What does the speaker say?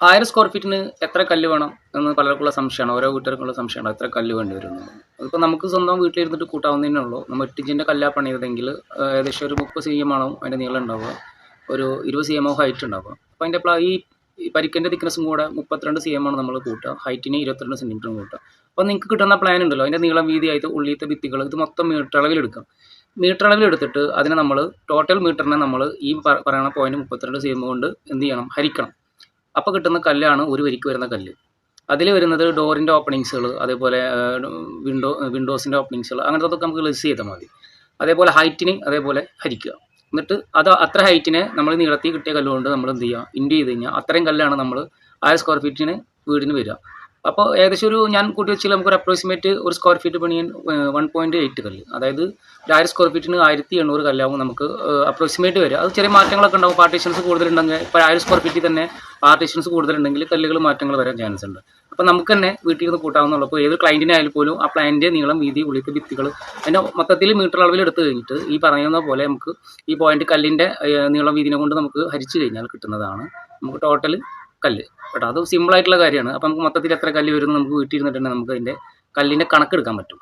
1000 square ഫീറ്റിന് എത്ര കല്ല് വേണം എന്ന് പലർക്കുള്ള സംശയമാണ്. ഓരോ വീട്ടുകാർക്കുള്ള സംശയമാണ് എത്ര കല്ല് വേണ്ടി വരും എന്നുള്ളത്. അതിപ്പോൾ നമുക്ക് സ്വന്തം വീട്ടിലിരുന്നിട്ട് കൂട്ടാവുന്നതന്നെ ഉള്ളൂ. നമ്മൾ 8 ഇഞ്ചിൻ്റെ കല്ലാണ് പണിയതെങ്കിൽ ഏകദേശം ഒരു 30 cm ആണോ അതിൻ്റെ നീളം ഉണ്ടാവുക, ഒരു 20 cm ഹൈറ്റ് ഉണ്ടാവുക. അപ്പോൾ അതിൻ്റെ ഈ പരിക്കൻ്റെ തിക്നെസ്സും കൂടെ 32 cm ആണ് നമ്മൾ കൂട്ടുക, ഹൈറ്റിന് 22 സെൻറ്റിമീറ്ററും കൂട്ടുക. അപ്പോൾ നിങ്ങൾക്ക് കിട്ടുന്ന പ്ലാൻ ഉണ്ടല്ലോ, അതിൻ്റെ നീളം വീതിയായിട്ട് ഉള്ളിലത്തെ ഭിത്തികൾ ഇത് മൊത്തം മീറ്റർ അളവിലെടുക്കാം. മീറ്റർ അളവിലെടുത്തിട്ട് അതിനെ നമ്മൾ ടോട്ടൽ മീറ്ററിനെ നമ്മൾ ഈ പറയുന്ന പോയിന്റ് 32 cm കൊണ്ട് എന്ത് ചെയ്യണം, ഹരിക്കണം. അപ്പോൾ കിട്ടുന്ന കല്ലാണ് ഒരു വരിക്ക് വരുന്ന കല്ല്. അതിൽ വരുന്നത് ഡോറിൻ്റെ ഓപ്പണിങ്സുകൾ, അതേപോലെ വിൻഡോസിൻ്റെ ഓപ്പണിങ്സുകൾ, അങ്ങനത്തെ നമുക്ക് ലെസ് ചെയ്താൽ മതി. അതേപോലെ ഹൈറ്റിന് അതേപോലെ ഹരിക്കുക. എന്നിട്ട് അത്ര ഹൈറ്റിനെ നമ്മൾ നീളത്തിൽ കിട്ടിയ കല്ലുകൊണ്ട് നമ്മൾ എന്ത് ചെയ്യുക, ഇൻഡു ചെയ്ത് കഴിഞ്ഞാൽ അത്രയും കല്ലാണ് നമ്മൾ 1000 സ്ക്വയർ ഫീറ്റിന് വീടിന് വരിക. അപ്പോൾ ഏകദേശം ഞാൻ കൂട്ടി വെച്ചാൽ നമുക്കൊരു അപ്രോക്സിമേറ്റ് ഒരു സ്ക്വയർ ഫീറ്റ് പണിയാൻ 1.8 കല്ല്, അതായത് 1000 സ്ക്വയർ ഫീറ്റിന് 1800 കല്ലാവും നമുക്ക് അപ്രോക്സിമേറ്റ് വരിക. അത് ചെറിയ മാറ്റങ്ങളൊക്കെ ഉണ്ടാവും. പാർട്ടീഷൻസ് കൂടുതലുണ്ടെങ്കിൽ ഇപ്പോൾ 1000 സ്ക്വയർ ഫീറ്റിൽ തന്നെ പാർട്ടീഷൻസ് കൂടുതലുണ്ടെങ്കിൽ കല്ലുകൾ മാറ്റങ്ങൾ വരാൻ ചാൻസ് ഉണ്ട്. അപ്പോൾ നമുക്ക് തന്നെ വീട്ടിൽ നിന്ന് കൂട്ടാവുന്നുള്ളൂ. അപ്പോൾ ഏത് ക്ലയൻറ്റിനായാലും പോലും ആ പ്ലാനിൻ്റെ നീളം, വീതി, ഉള്ളിലത്തെ ഭിത്തികൾ അതിൻ്റെ മൊത്തത്തിൽ മീറ്റർ അളവിൽ എടുത്തു കഴിഞ്ഞിട്ട് ഈ പറയുന്ന പോലെ നമുക്ക് ഈ പോയിന്റ് കല്ലിൻ്റെ നീളം വീതിനെ കൊണ്ട് നമുക്ക് ഹരിച്ചു കഴിഞ്ഞാൽ കിട്ടുന്നതാണ് നമുക്ക് ടോട്ടൽ കല്ല് കേട്ടോ. അത് സിമ്പിളായിട്ടുള്ള കാര്യമാണ്. അപ്പോൾ നമുക്ക് മൊത്തത്തിൽ എത്ര കല്ല് വരുന്നു നമുക്ക് വീട്ടിൽ ഇരുന്നിട്ട് തന്നെ നമുക്ക് അതിൻ്റെ കല്ലിൻ്റെ കണക്കെടുക്കാൻ പറ്റും.